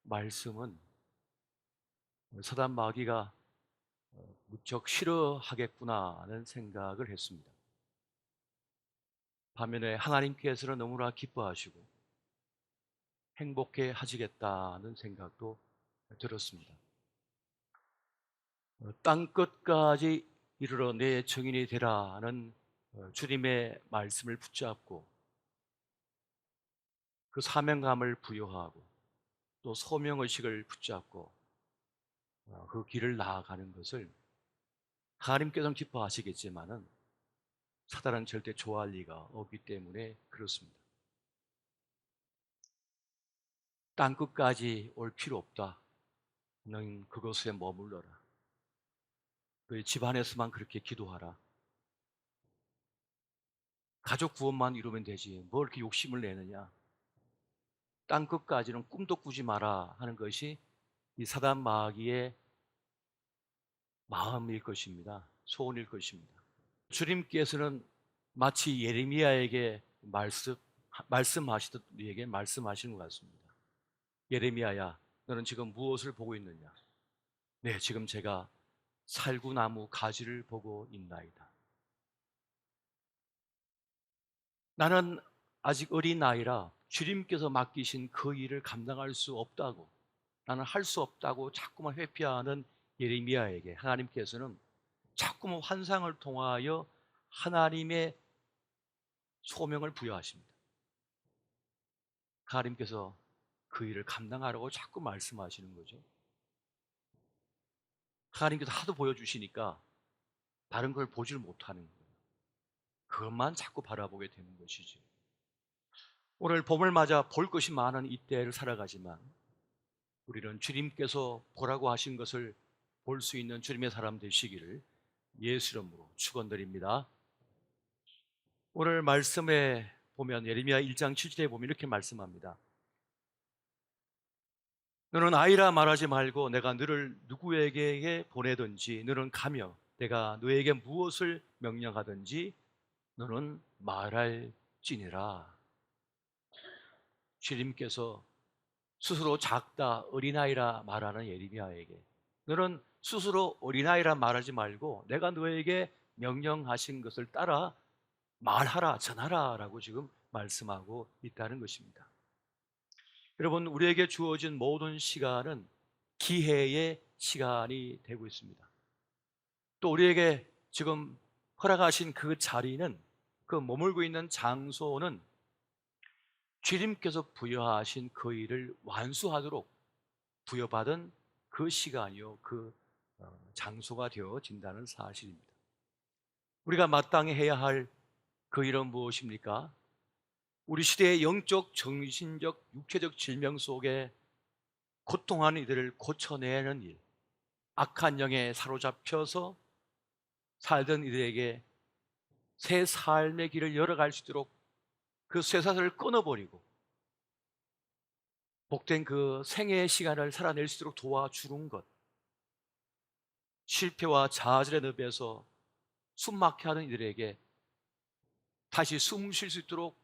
말씀은 사단 마귀가 무척 싫어하겠구나 하는 생각을 했습니다. 반면에 하나님께서는 너무나 기뻐하시고 행복해 하시겠다는 생각도 들었습니다. 땅 끝까지 이르러 내 증인이 되라는 주님의 말씀을 붙잡고 그 사명감을 부여하고 또 소명의식을 붙잡고 그 길을 나아가는 것을 하나님께서는 기뻐하시겠지만은 사단은 절대 좋아할 리가 없기 때문에 그렇습니다. 땅 끝까지 올 필요 없다. 너는 그곳에 머물러라. 너희 집안에서만 그렇게 기도하라. 가족 구원만 이루면 되지. 뭘 이렇게 욕심을 내느냐. 땅 끝까지는 꿈도 꾸지 마라 하는 것이 이 사단 마귀의 마음일 것입니다. 소원일 것입니다. 주님께서는 마치 예레미야에게 말씀하시듯 우리에게 말씀하시는 것 같습니다. 예레미야야, 너는 지금 무엇을 보고 있느냐? 네, 지금 제가 살구나무 가지를 보고 있나이다. 나는 아직 어린 나이라 주님께서 맡기신 그 일을 감당할 수 없다고, 나는 할 수 없다고 자꾸만 회피하는 예레미야에게 하나님께서는 자꾸만 환상을 통하여 하나님의 소명을 부여하십니다. 하나님께서 그 일을 감당하라고 자꾸 말씀하시는 거죠. 하나님께서 하도 보여주시니까 다른 걸 보지를 못하는 거예요. 그것만 자꾸 바라보게 되는 것이죠. 오늘 봄을 맞아 볼 것이 많은 이때를 살아가지만 우리는 주님께서 보라고 하신 것을 볼 수 있는 주님의 사람 되시기를 예수 이름으로 축원드립니다. 오늘 말씀에 보면 예레미야 1장 7절에 보면 이렇게 말씀합니다. 너는 아이라 말하지 말고 내가 너를 누구에게 보내든지 너는 가며 내가 너에게 무엇을 명령하든지 너는 말할지니라. 주님께서 스스로 작다 어린아이라 말하는 예레미야에게 너는 스스로 어린아이라 말하지 말고 내가 너에게 명령하신 것을 따라 말하라 전하라 라고 지금 말씀하고 있다는 것입니다. 여러분, 우리에게 주어진 모든 시간은 기회의 시간이 되고 있습니다. 또 우리에게 지금 허락하신 그 자리는, 그 머물고 있는 장소는 주님께서 부여하신 그 일을 완수하도록 부여받은 그 시간이요, 그 장소가 되어진다는 사실입니다. 우리가 마땅히 해야 할 그 일은 무엇입니까? 우리 시대의 영적, 정신적, 육체적 질병 속에 고통하는 이들을 고쳐내는 일, 악한 영에 사로잡혀서 살던 이들에게 새 삶의 길을 열어갈 수 있도록 그 쇠사슬을 끊어버리고 복된 그 생애의 시간을 살아낼 수 있도록 도와주는 것, 실패와 좌절의 늪에서 숨막혀 하는 이들에게 다시 숨 쉴 수 있도록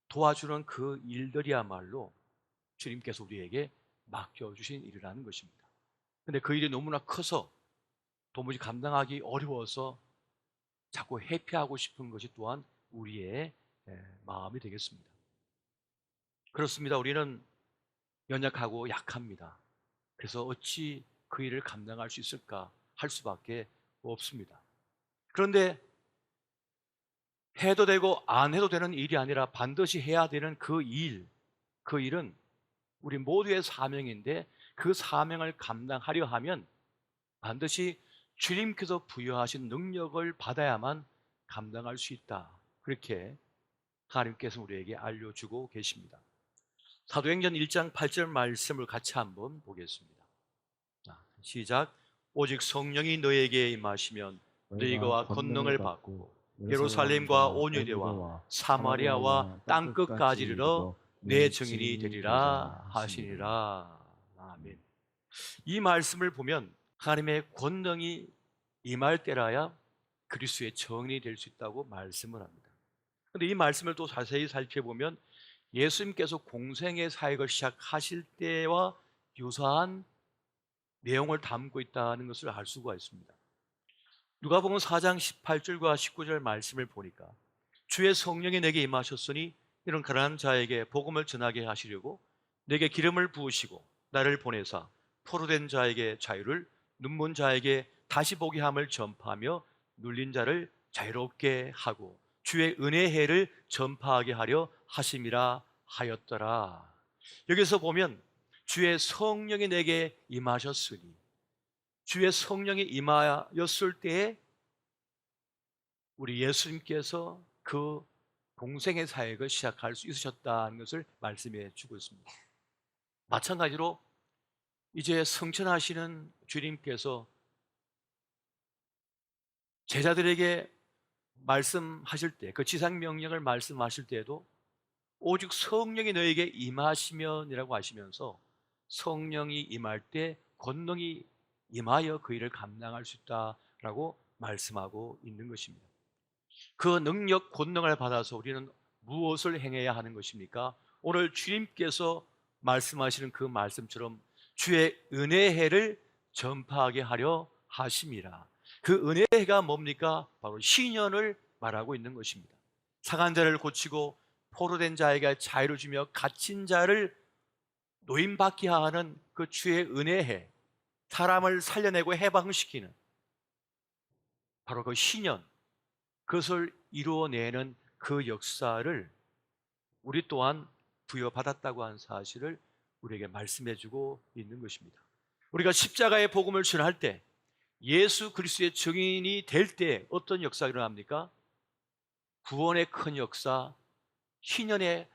도와주는 그 일들이야말로 주님께서 우리에게 맡겨주신 일이라는 것입니다. 근데 그 일이 너무나 커서 도무지 감당하기 어려워서 자꾸 회피하고 싶은 것이 또한 우리의 마음이 되겠습니다. 그렇습니다. 우리는 연약하고 약합니다. 그래서 어찌 그 일을 감당할 수 있을까 할 수밖에 없습니다. 그런데 해도 되고 안 해도 되는 일이 아니라 반드시 해야 되는 그 일은 우리 모두의 사명인데 그 사명을 감당하려 하면 반드시 주님께서 부여하신 능력을 받아야만 감당할 수 있다. 그렇게 하나님께서 우리에게 알려주고 계십니다. 사도행전 1장 8절 말씀을 같이 한번 보겠습니다. 자, 시작. 오직 성령이 너에게 임하시면 너희가 권능을 받고 예루살렘과 온 유대와 사마리아와 땅 끝까지 이르러 내 증인이 되리라 하시니라. 아멘. 이 말씀을 보면 하나님의 권능이 임할 때라야 그리스도의 정인이 될 수 있다고 말씀을 합니다. 그런데 이 말씀을 또 자세히 살펴보면 예수님께서 공생의 사역을 시작하실 때와 유사한 내용을 담고 있다는 것을 알 수가 있습니다. 누가복음 4장 18절과 19절 말씀을 보니까 주의 성령이 내게 임하셨으니 이런 가난한 자에게 복음을 전하게 하시려고 내게 기름을 부으시고 나를 보내사 포로된 자에게 자유를, 눈먼 자에게 다시 보게 함을 전파하며 눌린 자를 자유롭게 하고 주의 은혜의 해를 전파하게 하려 하심이라 하였더라. 여기서 보면 주의 성령이 내게 임하셨으니, 주의 성령이 임하였을 때에 우리 예수님께서 그 공생의 사역을 시작할 수 있으셨다는 것을 말씀해 주고 있습니다. 마찬가지로 이제 성천하시는 주님께서 제자들에게 말씀하실 때, 그 지상명령을 말씀하실 때에도 오직 성령이 너에게 임하시면이라고 하시면서 성령이 임할 때 권능이 임하여 그 일을 감당할 수 있다라고 말씀하고 있는 것입니다. 그 능력, 권능을 받아서 우리는 무엇을 행해야 하는 것입니까? 오늘 주님께서 말씀하시는 그 말씀처럼 주의 은혜의 해를 전파하게 하려 하심이라. 그 은혜의 해가 뭡니까? 바로 신년을 말하고 있는 것입니다. 상한 자를 고치고 포로된 자에게 자유를 주며 갇힌 자를 노임받게 하는 그 주의 은혜의 해, 사람을 살려내고 해방시키는 바로 그 신년, 그것을 이루어내는 그 역사를 우리 또한 부여받았다고 하는 사실을 우리에게 말씀해 주고 있는 것입니다. 우리가 십자가의 복음을 전할 때, 예수 그리스도의 증인이 될 때 어떤 역사가 일어납니까? 구원의 큰 역사, 희년의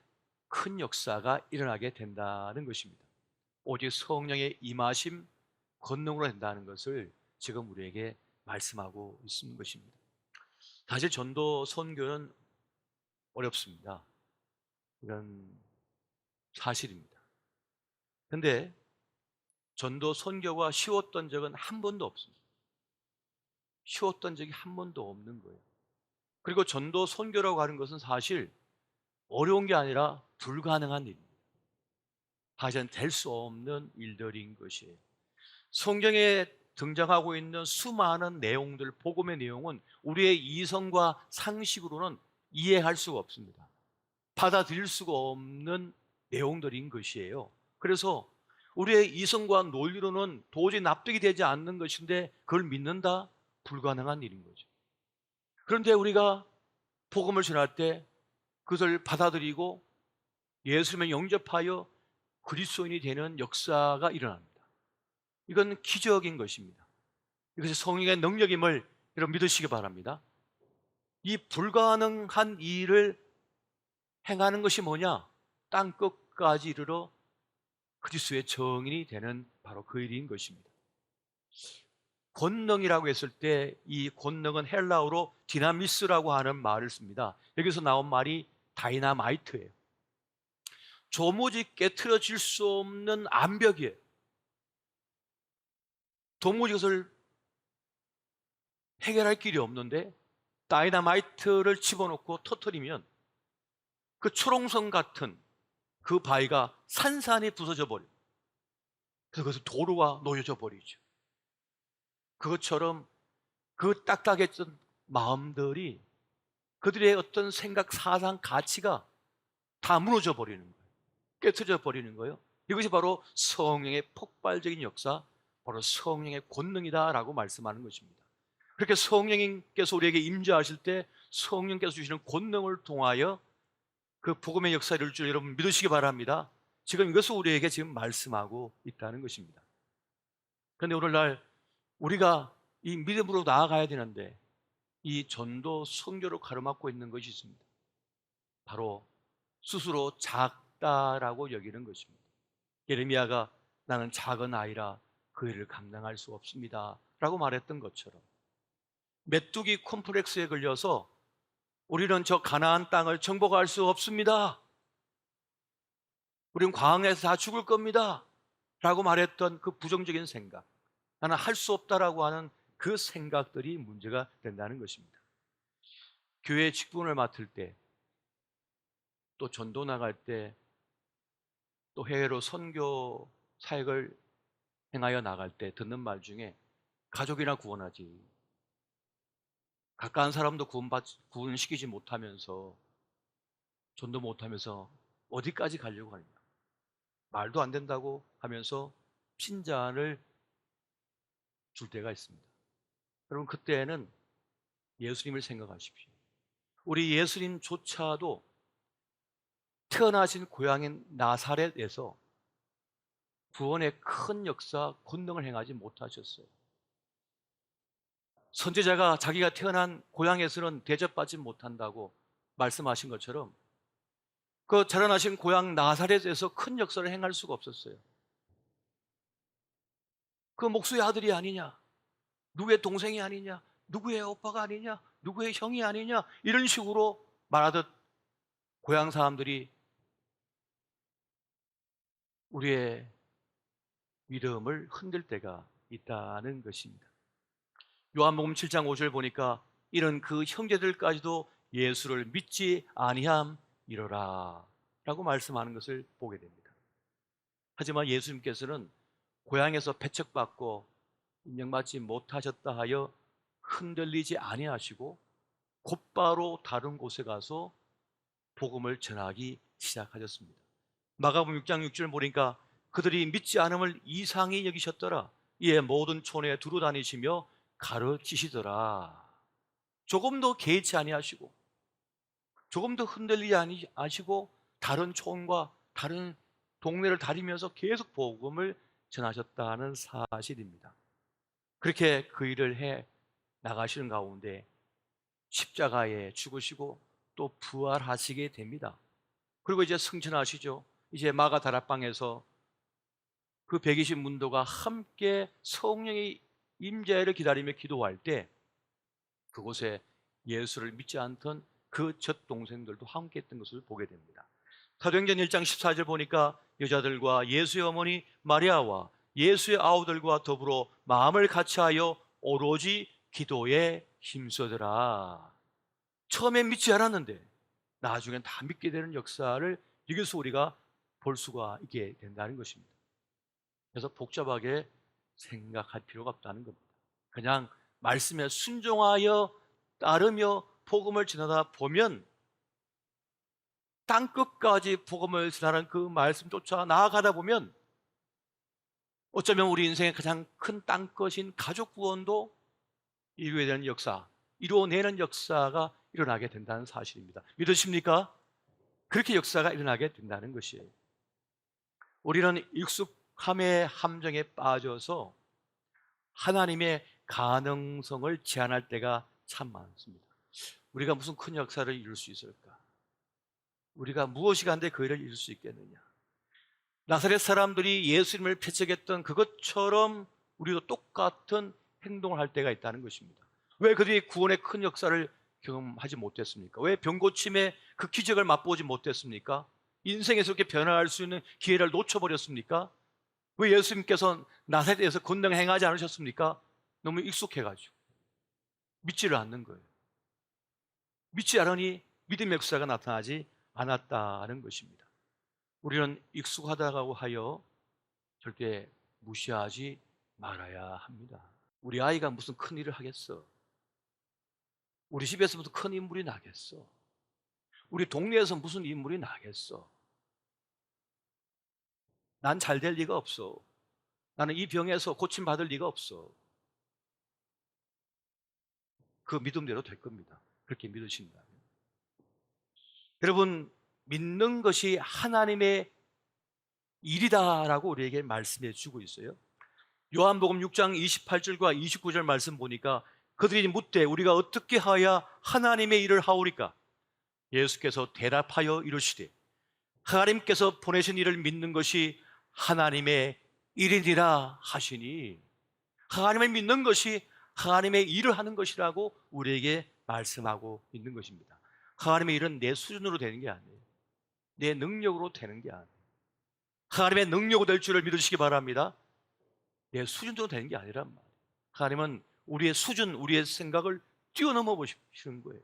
큰 역사가 일어나게 된다는 것입니다. 오직 성령의 임하심, 권능으로 된다는 것을 지금 우리에게 말씀하고 있는 것입니다. 사실 전도 선교는 어렵습니다. 이건 사실입니다. 그런데 전도 선교가 쉬웠던 적은 한 번도 없습니다. 쉬웠던 적이 한 번도 없는 거예요. 그리고 전도 선교라고 하는 것은 사실 어려운 게 아니라 불가능한 일입니다. 사실은 될 수 없는 일들인 것이에요. 성경에 등장하고 있는 수많은 내용들, 복음의 내용은 우리의 이성과 상식으로는 이해할 수가 없습니다. 받아들일 수가 없는 내용들인 것이에요. 그래서 우리의 이성과 논리로는 도저히 납득이 되지 않는 것인데 그걸 믿는다? 불가능한 일인 거죠. 그런데 우리가 복음을 전할 때 그것을 받아들이고 예수님을 영접하여 그리스도인이 되는 역사가 일어납니다. 이건 기적인 것입니다. 이것이 성령의 능력임을 여러분 믿으시기 바랍니다. 이 불가능한 일을 행하는 것이 뭐냐? 땅 끝까지 이르러 그리스도의 정인이 되는 바로 그 일인 것입니다. 권능이라고 했을 때 이 권능은 헬라어로 디나미스라고 하는 말을 씁니다. 여기서 나온 말이 다이나마이트예요. 도무지 깨트려질 수 없는 암벽이에요. 도무지 그것을 해결할 길이 없는데 다이나마이트를 집어넣고 터뜨리면 그 초롱성 같은 그 바위가 산산이 부서져 버려요. 그래서 그것을 도로가 놓여져 버리죠. 그것처럼 그 딱딱했던 마음들이, 그들의 어떤 생각, 사상, 가치가 다 무너져 버리는 거예요. 깨트려 버리는 거예요. 이것이 바로 성령의 폭발적인 역사, 바로 성령의 권능이다라고 말씀하는 것입니다. 그렇게 성령님께서 우리에게 임재하실 때 성령께서 주시는 권능을 통하여 그 복음의 역사를 이룰 줄 여러분 믿으시기 바랍니다. 지금 이것을 우리에게 지금 말씀하고 있다는 것입니다. 그런데 오늘날 우리가 이 믿음으로 나아가야 되는데 이 전도 선교로 가로막고 있는 것이 있습니다. 바로 스스로 작다라고 여기는 것입니다. 예레미야가 나는 작은 아이라 그 일을 감당할 수 없습니다 라고 말했던 것처럼 메뚜기 콤플렉스에 걸려서 우리는 저 가나안 땅을 정복할 수 없습니다, 우리는 광야에서 다 죽을 겁니다 라고 말했던 그 부정적인 생각, 나는 할 수 없다라고 하는 그 생각들이 문제가 된다는 것입니다. 교회 직분을 맡을 때, 또 전도 나갈 때, 또 해외로 선교 사역을 행하여 나갈 때 듣는 말 중에 가족이나 구원하지, 가까운 사람도 구원시키지 못하면서, 전도 못하면서 어디까지 가려고 하느냐, 말도 안 된다고 하면서 핀잔을 줄 때가 있습니다. 여러분, 그때는 예수님을 생각하십시오. 우리 예수님조차도 태어나신 고향인 나사렛에서 구원의 큰 역사, 권능을 행하지 못하셨어요. 선지자가 자기가 태어난 고향에서는 대접받지 못한다고 말씀하신 것처럼 그 자라나신 고향 나사렛에서 큰 역사를 행할 수가 없었어요. 그 목수의 아들이 아니냐, 누구의 동생이 아니냐, 누구의 오빠가 아니냐, 누구의 형이 아니냐, 이런 식으로 말하듯 고향 사람들이 우리의 믿음을 흔들 때가 있다는 것입니다. 요한복음 7장 5절 보니까 이런 그 형제들까지도 예수를 믿지 아니함이로라 라고 말씀하는 것을 보게 됩니다. 하지만 예수님께서는 고향에서 배척받고 인정받지 못하셨다 하여 흔들리지 아니하시고 곧바로 다른 곳에 가서 복음을 전하기 시작하셨습니다. 마가복음 6장 6절 보니까 그들이 믿지 않음을 이상히 여기셨더라. 이에 모든 촌에 두루 다니시며 가르치시더라. 조금도 개의치 아니하시고 조금도 흔들리지 아니하시고 다른 촌과 다른 동네를 다니면서 계속 복음을 전하셨다는 사실입니다. 그렇게 그 일을 해 나가시는 가운데 십자가에 죽으시고 또 부활하시게 됩니다. 그리고 이제 승천하시죠. 이제 마가 다락방에서 그 120 문도가 함께 성령의 임재를 기다리며 기도할 때 그곳에 예수를 믿지 않던 그 젖 동생들도 함께 했던 것을 보게 됩니다. 사도행전 1장 14절 보니까 여자들과 예수의 어머니 마리아와 예수의 아우들과 더불어 마음을 같이하여 오로지 기도에 힘쓰더라. 처음엔 믿지 않았는데 나중엔 다 믿게 되는 역사를 여기서 우리가 볼 수가 있게 된다는 것입니다. 그래서 복잡하게 생각할 필요가 없다는 겁니다. 그냥 말씀에 순종하여 따르며 복음을 전하다 보면 땅끝까지 복음을 전하는 그 말씀 쫓아 나아가다 보면 어쩌면 우리 인생의 가장 큰 땅끝인 가족 구원도 이루어야 되는 역사, 이루어내는 역사가 일어나게 된다는 사실입니다. 믿으십니까? 그렇게 역사가 일어나게 된다는 것이에요. 우리는 익숙함의 함정에 빠져서 하나님의 가능성을 제한할 때가 참 많습니다. 우리가 무슨 큰 역사를 이룰 수 있을까? 우리가 무엇이 간데 그 일을 이룰 수 있겠느냐? 나사렛 사람들이 예수님을 배척했던 그것처럼 우리도 똑같은 행동을 할 때가 있다는 것입니다. 왜 그들이 구원의 큰 역사를 경험하지 못했습니까? 왜 병고침의 그 기적을 맛보지 못했습니까? 인생에서 이렇게 변화할 수 있는 기회를 놓쳐버렸습니까? 왜 예수님께서 나사렛에서 권능을 행하지 않으셨습니까? 너무 익숙해가지고 믿지를 않는 거예요. 믿지 않으니 믿음의 역사가 나타나지 않았다는 것입니다. 우리는 익숙하다고 하여 절대 무시하지 말아야 합니다. 우리 아이가 무슨 큰 일을 하겠어? 우리 집에서 무슨 큰 인물이 나겠어? 우리 동네에서 무슨 인물이 나겠어? 난 잘 될 리가 없어. 나는 이 병에서 고침받을 리가 없어. 그 믿음대로 될 겁니다. 그렇게 믿으신다면. 여러분, 믿는 것이 하나님의 일이다라고 우리에게 말씀해 주고 있어요. 요한복음 6장 28절과 29절 말씀 보니까 그들이 묻되 우리가 어떻게 하여야 하나님의 일을 하오리까? 예수께서 대답하여 이르시되 하나님께서 보내신 일을 믿는 것이 하나님의 일이니라 하시니, 하나님을 믿는 것이 하나님의 일을 하는 것이라고 우리에게 말씀하고 있는 것입니다. 하나님의 일은 내 수준으로 되는 게 아니에요. 내 능력으로 되는 게 아니에요. 하나님의 능력으로 될 줄을 믿으시기 바랍니다. 내 수준으로 되는 게 아니란 말이에요. 하나님은 우리의 수준, 우리의 생각을 뛰어넘어 보시는 거예요.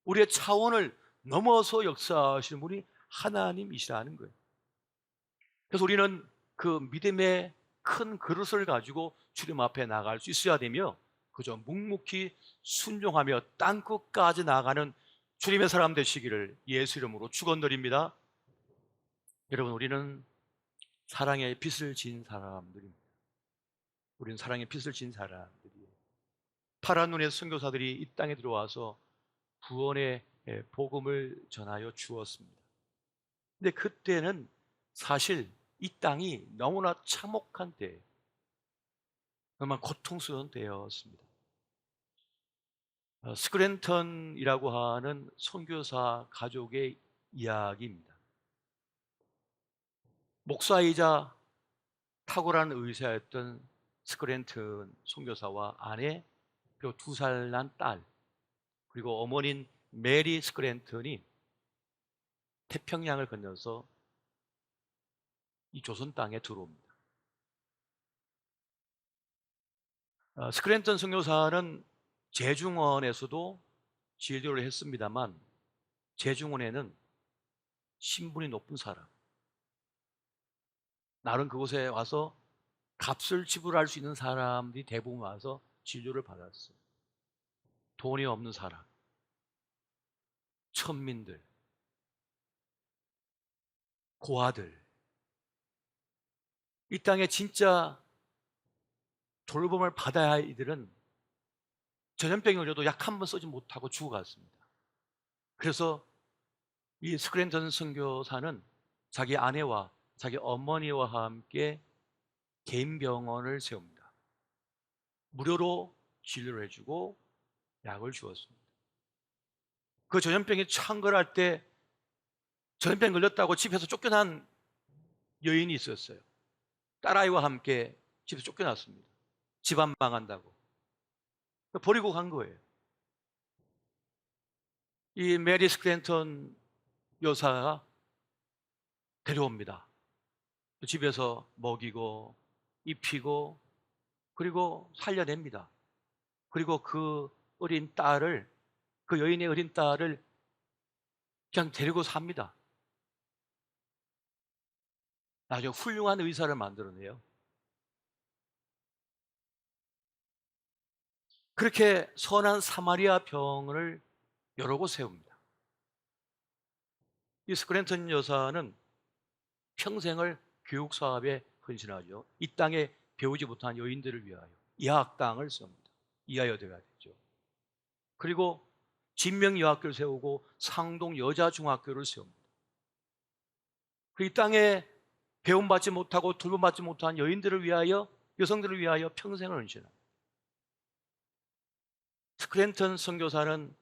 우리의 차원을 넘어서 역사하시는 분이 하나님이시라는 거예요. 그래서 우리는 그 믿음의 큰 그릇을 가지고 주님 앞에 나갈 수 있어야 되며, 그저 묵묵히 순종하며 땅끝까지 나가는 주님의 사람 되시기를 예수 이름으로 축원드립니다. 여러분, 우리는 사랑의 빚을 진 사람들입니다. 우리는 사랑의 빚을 진 사람들이에요. 파란 눈의 선교사들이 이 땅에 들어와서 구원의 복음을 전하여 주었습니다. 근데 그때는 사실 이 땅이 너무나 참혹한 때, 정말 고통스러운 때였습니다. 스크랜턴이라고 하는 선교사 가족의 이야기입니다. 목사이자 탁월한 의사였던 스크랜턴 선교사와 아내, 그리고 2살 난 딸, 그리고 어머니인 메리 스크랜턴이 태평양을 건너서 이 조선 땅에 들어옵니다. 스크랜턴 선교사는 재중원에서도 진료를 했습니다만, 재중원에는 신분이 높은 사람, 나름 그곳에 와서 값을 지불할 수 있는 사람들이 대부분 와서 진료를 받았어요. 돈이 없는 사람, 천민들, 고아들, 이 땅에 진짜 돌봄을 받아야 할 이들은 전염병이 걸려도 약 한 번 쓰지 못하고 죽어갔습니다. 그래서 이 스크랜턴 선교사는 자기 아내와 자기 어머니와 함께 개인 병원을 세웁니다. 무료로 진료를 해주고 약을 주었습니다. 그 전염병이 창궐할 때 전염병 걸렸다고 집에서 쫓겨난 여인이 있었어요. 딸아이와 함께 집에서 쫓겨났습니다. 집안 망한다고. 버리고 간 거예요. 이 메리 스크랜턴 여사가 데려옵니다. 집에서 먹이고 입히고 그리고 살려냅니다. 그리고 그 어린 딸을, 그 여인의 어린 딸을 그냥 데리고 삽니다. 아주 훌륭한 의사를 만들어내요. 그렇게 선한 사마리아 병을 여러 곳 세웁니다. 이 스크랜턴 여사는 평생을 교육 사업에 헌신하죠. 이 땅에 배우지 못한 여인들을 위하여 여학당을 세웁니다. 이하여대가 됐죠. 그리고 진명여학교를 세우고 상동 여자중학교를 세웁니다. 이 땅에 배움받지 못하고 돌봄받지 못한 여인들을 위하여, 여성들을 위하여 평생을 헌신합니다. 스크랜턴 선교사는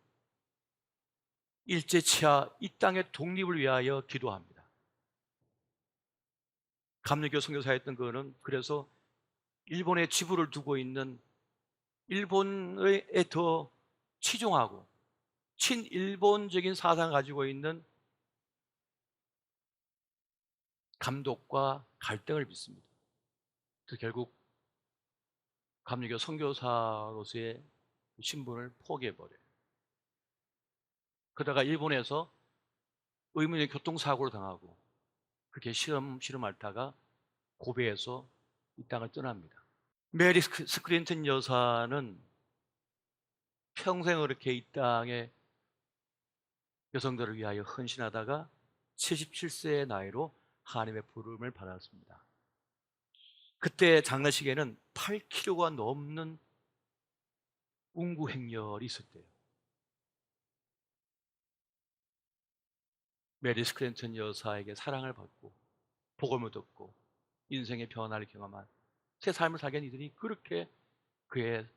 일제치하 이 땅의 독립을 위하여 기도합니다. 감리교 선교사였던 그는 그래서 일본에 지부를 두고 있는 일본에 더 치중하고 친일본적인 사상을 가지고 있는 감독과 갈등을 빚습니다. 그래서 결국 감리교 선교사로서의 신분을 포기해버려요. 그러다가 일본에서 의문의 교통사고를 당하고 그렇게 시름 앓다가 고베에서 이 땅을 떠납니다. 메리 스크린턴 여사는 평생 그렇게 이 땅에 여성들을 위하여 헌신하다가 77세의 나이로 하나님의 부름을 받았습니다. 그때 장례식에는 8kg가 넘는 웅구행렬이 있었대요. 메리 스크랜턴 여사에게 사랑을 받고 복음을 듣고 인생의 변화를 경험한 새 삶을 살게 한 이들이 그렇게 그의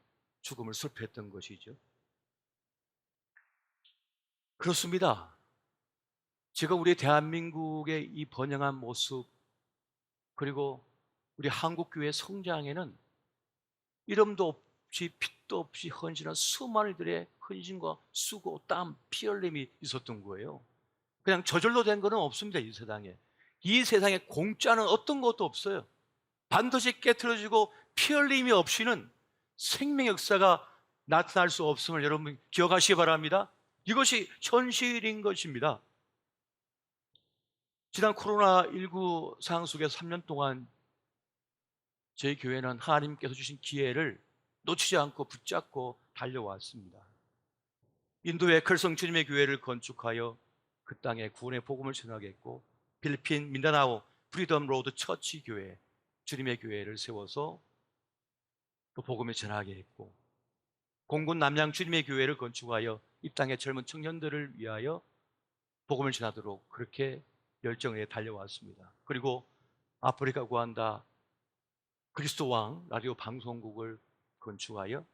죽음을 슬퍼했던 것이죠. 그렇습니다. 지금 우리 대한민국의 이 번영한 모습, 그리고 우리 한국교회 성장에는 이름도 없이 빛도 없이 헌신한 수많은 이들의 헌신과 수고, 땀, 피 흘림이 있었던 거예요. 그냥 저절로 된 것은 없습니다. 이 세상에. 이 세상에 공짜는 어떤 것도 없어요. 반드시 깨트려지고 피 흘림이 없이는 생명 역사가 나타날 수 없음을 여러분 기억하시기 바랍니다. 이것이 현실인 것입니다. 지난 코로나19 상황 속에서 3년 동안 저희 교회는 하나님께서 주신 기회를 놓치지 않고 붙잡고 달려왔습니다. 인도의 클성 주님의 교회를 건축하여 그 땅에 구원의 복음을 전하게 했고, 필리핀 민다나오 프리덤 로드 처치 교회, 주님의 교회를 세워서 또 복음을 전하게 했고, 공군 남양 주님의 교회를 건축하여 이 땅의 젊은 청년들을 위하여 복음을 전하도록 그렇게 열정에 달려왔습니다. 그리고 아프리카 구한다 그리스도 왕 라디오 방송국을 건축하여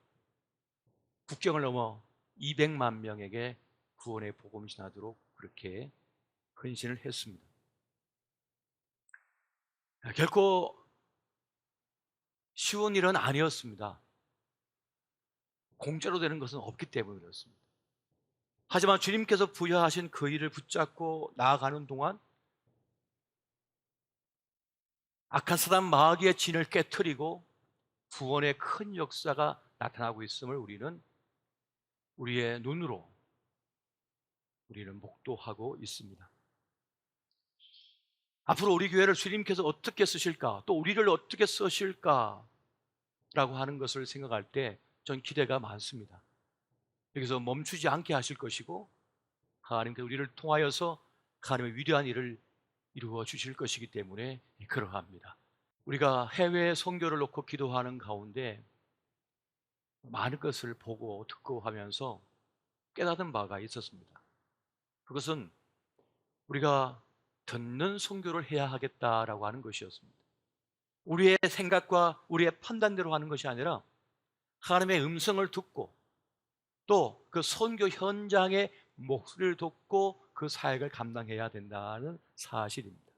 국경을 넘어 200만 명에게 구원의 복음을 전하도록 그렇게 헌신을 했습니다. 결코 쉬운 일은 아니었습니다. 공짜로 되는 것은 없기 때문에 그렇습니다. 하지만 주님께서 부여하신 그 일을 붙잡고 나아가는 동안 악한 사단 마귀의 진을 깨트리고 구원의 큰 역사가 나타나고 있음을 우리의 눈으로 우리는 목도하고 있습니다. 앞으로 우리 교회를 주님께서 어떻게 쓰실까, 또 우리를 어떻게 쓰실까 라고 하는 것을 생각할 때 전 기대가 많습니다. 여기서 멈추지 않게 하실 것이고, 하나님께서 우리를 통하여서 하나님의 위대한 일을 이루어 주실 것이기 때문에 그러합니다. 우리가 해외 선교를 놓고 기도하는 가운데 많은 것을 보고 듣고 하면서 깨닫은 바가 있었습니다. 그것은 우리가 듣는 선교를 해야 하겠다라고 하는 것이었습니다. 우리의 생각과 우리의 판단대로 하는 것이 아니라 하나님의 음성을 듣고 또 그 선교 현장의 목소리를 듣고 그 사역을 감당해야 된다는 사실입니다.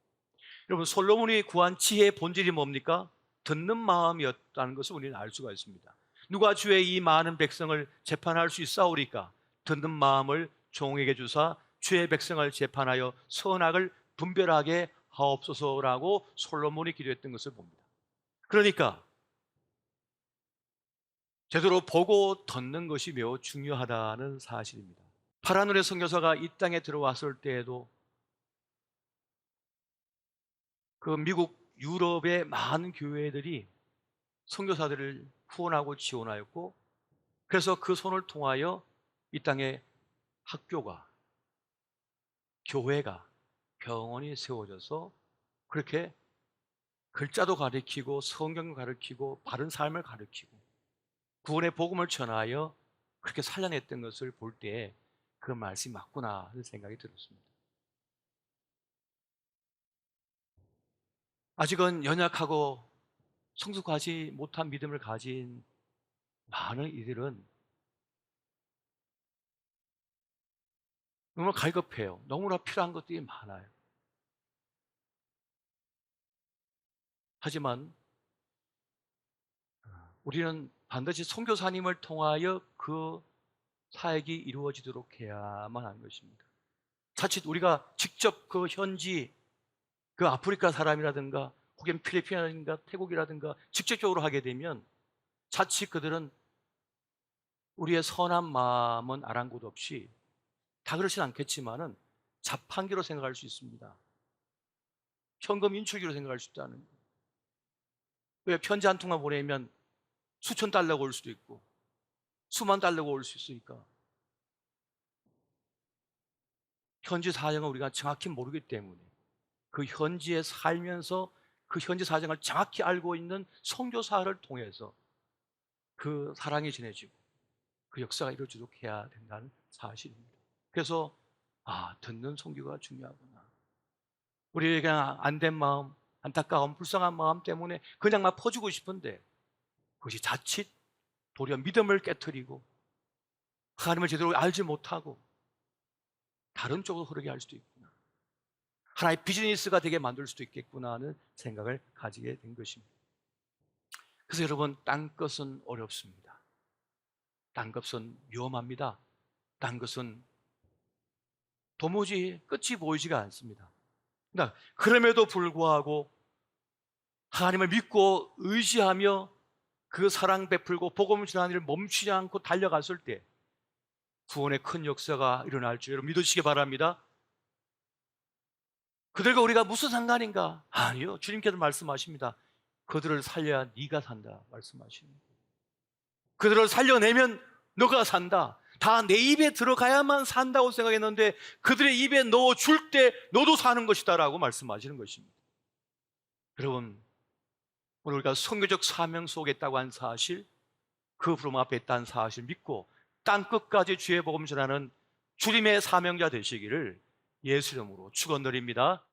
여러분, 솔로몬이 구한 지혜의 본질이 뭡니까? 듣는 마음이었다는 것을 우리는 알 수가 있습니다. 누가 주의 이 많은 백성을 재판할 수 있사오리까? 듣는 마음을 종에게 주사 주의 백성을 재판하여 선악을 분별하게 하옵소서라고 솔로몬이 기도했던 것을 봅니다. 그러니까 제대로 보고 듣는 것이 매우 중요하다는 사실입니다. 파라누레 선교사가 이 땅에 들어왔을 때에도 그 미국, 유럽의 많은 교회들이 선교사들을 후원하고 지원하였고, 그래서 그 손을 통하여 이 땅에 학교가, 교회가, 병원이 세워져서 그렇게 글자도 가르치고 성경을 가르치고 바른 삶을 가르치고 구원의 복음을 전하여 그렇게 살려냈던 것을 볼 때 그 말씀이 맞구나 하는 생각이 들었습니다. 아직은 연약하고 성숙하지 못한 믿음을 가진 많은 이들은 너무 갈급해요. 너무나 필요한 것들이 많아요. 하지만 우리는 반드시 선교사님을 통하여 그 사역이 이루어지도록 해야만 하는 것입니다. 자칫 우리가 직접 그 현지, 그 아프리카 사람이라든가 혹은 필리핀이라든가 태국이라든가 직접적으로 하게 되면 자칫 그들은 우리의 선한 마음은 아랑곳 없이, 다 그렇진 않겠지만은 자판기로 생각할 수 있습니다. 현금 인출기로 생각할 수 있다는 거예요. 왜 편지 한 통만 보내면 수천 달러가 올 수도 있고 수만 달러가 올 수 있으니까 현지 사정을 우리가 정확히 모르기 때문에 그 현지에 살면서 그 현지 사정을 정확히 알고 있는 선교사를 통해서 그 사랑이 전해지고 그 역사가 이루어지도록 해야 된다는 사실입니다. 그래서 듣는 선교가 중요하구나. 우리에게 그냥 안 된 마음, 안타까운 불쌍한 마음 때문에 그냥 막 퍼주고 싶은데 그것이 자칫 도리어 믿음을 깨트리고 하나님을 제대로 알지 못하고 다른 쪽으로 흐르게 할 수도 있구나. 하나의 비즈니스가 되게 만들 수도 있겠구나 하는 생각을 가지게 된 것입니다. 그래서 여러분, 딴 것은 어렵습니다. 딴 것은 위험합니다. 딴 것은 도무지 끝이 보이지가 않습니다. 그러나 그럼에도 불구하고 하나님을 믿고 의지하며 그 사랑 베풀고 복음을 전하는 일을 멈추지 않고 달려갔을 때 구원의 큰 역사가 일어날 줄 여러분 믿으시기 바랍니다. 그들과 우리가 무슨 상관인가? 아니요. 주님께서 말씀하십니다. 그들을 살려야 네가 산다 말씀하십니다. 그들을 살려내면 너가 산다. 다 내 입에 들어가야만 산다고 생각했는데 그들의 입에 넣어줄 때 너도 사는 것이다라고 말씀하시는 것입니다. 여러분, 오늘 우리가 선교적 사명 속에 있다고 한 사실, 그 부름 앞에 있다는 사실 믿고 땅끝까지 주의 복음 전하는 주님의 사명자 되시기를 예수 이름으로 축원드립니다.